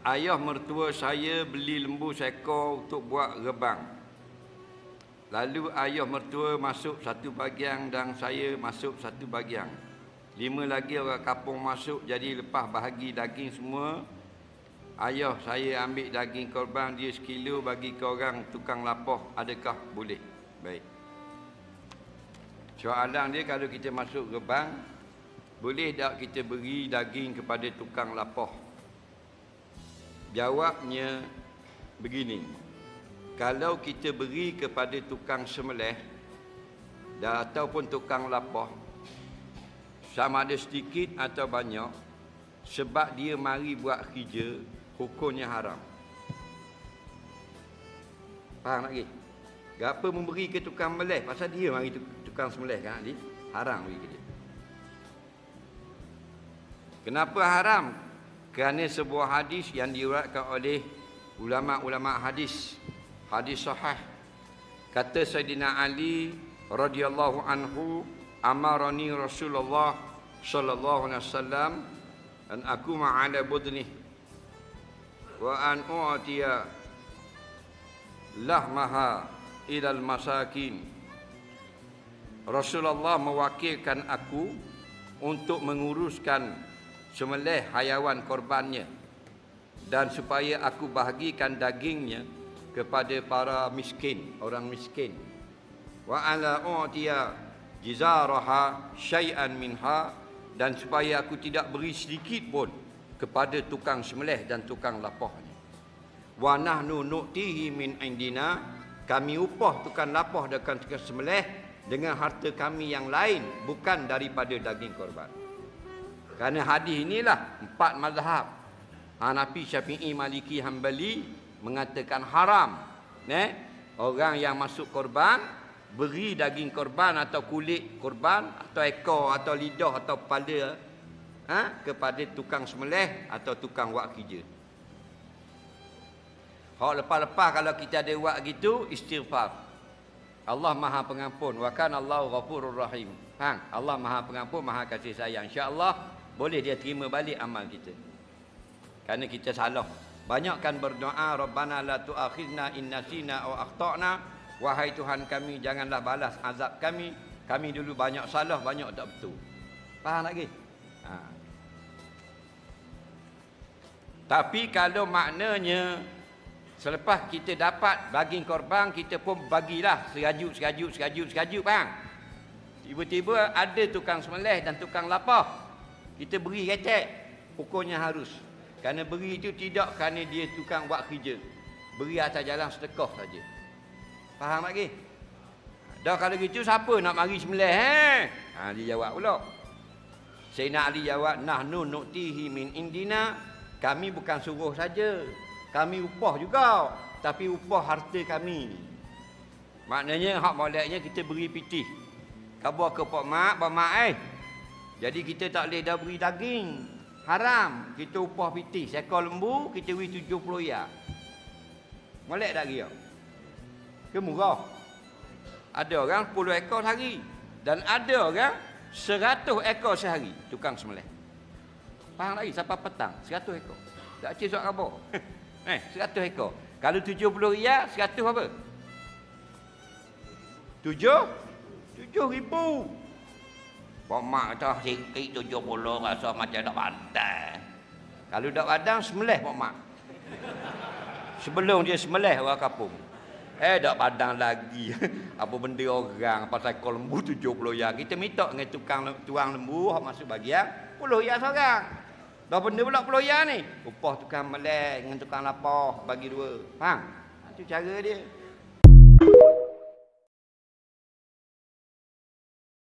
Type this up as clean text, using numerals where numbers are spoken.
Ayah mertua saya beli lembu seekor untuk buat rebang. Lalu ayah mertua masuk satu bahagian dan saya masuk satu bahagian. 5 lagi orang kampung masuk, jadi lepas bahagi daging semua, ayah saya ambil daging korban dia 1 kilo bagi ke orang tukang lapah. Adakah boleh? Baik. Soalan dia, kalau kita masuk rebang, boleh tak kita beri daging kepada tukang lapah? Jawabnya begini. Kalau kita beri kepada tukang semelih ataupun tukang lapah, sama ada sedikit atau banyak, sebab dia mari buat kerja, hukumnya haram. Faham lagi? Gapa memberi ke tukang melih? Pasal dia mari tukang semelih kan? Haram bagi dia. Kenapa haram? Kerana sebuah hadis yang diriwayatkan oleh ulama-ulama hadis. Hadis sahih. Kata Sayyidina Ali radhiyallahu anhu, amarani Rasulullah sallallahu alaihi wasallam an aku ma'ala budni wa an u'tiya lahmaha ilal masakin. Rasulullah mewakilkan aku untuk menguruskan semelih hayawan korbannya dan supaya aku bahagikan dagingnya kepada para miskin, orang miskin. Wa ala u'tiya jizaraha syai'an minha, dan supaya aku tidak beri sedikit pun kepada tukang semelih dan tukang lapahnya. Wa nahnu nu'tihi min indina, kami upah tukang lapah dan tukang semelih dengan harta kami yang lain, bukan daripada daging korban. Kerana hadis inilah 4 mazhab, Hanafi, Syafi'i, Maliki, Hambali mengatakan haram. Orang yang masuk korban beri daging korban atau kulit korban atau ekor atau lidah atau kepala kepada tukang semelih atau tukang buat kerja. Lepas-lepas kalau kita ada buat gitu, istighfar. Allah Maha Pengampun. Wa kana Allahu Ghafurur Rahim. Allah Maha Pengampun, Maha Kasih Sayang. Insya-Allah boleh dia terima balik amal kita. Kerana kita salah. Banyakkan berdoa, Rabbana la tu'akhidna in nasina aw akhtana. Wahai Tuhan kami, janganlah balas azab kami. Kami dulu banyak salah, banyak tak betul. Faham lagi? Tapi kalau maknanya selepas kita dapat daging korban, kita pun bagilah serajuk, faham? Tiba-tiba ada tukang semelih dan tukang lapah, kita beri recek, hukumnya harus. Kerana beri itu tidak kerana dia tukang buat kerja, beri atas jalan sedekah saja. Faham lagi? Dah kalau gitu siapa nak mari semelih? Dia jawab pula. Sayyidina Ali jawab, nahnu nu'tihi min indina, kami bukan suruh saja, kami upah juga, tapi upah harta kami. Maknanya hak moleknya kita beri pitih. Khabar ke pak mak, jadi kita tak boleh dah beri daging, haram. Kita upah pitih, seekor lembu kita beri 70 ya. Molek tak kira? Ke murah? Ada orang 10 ekor sehari, dan ada orang 100 ekor sehari tukang semelih. Faham lagi? Sampai petang 100 ekor. Tak cik suat khabar. 100 ekor. Kalau 70 riyal, 100 apa? 7,000. Pak mak kata sikit 70 rasa macam dak badan. Kalau dak badan semelih pak mak. Sebelum dia semelih orang kampung. Dak badan lagi. Apa benda orang pasal ekor lembu 70 ya. Kita minta dengan tuang lembu hak masuk bagian 10 ya seorang. Dah benda pula 10 ya ni. Upah tukang melih dengan tukang lapah bagi 2. Faham? Itu cara dia.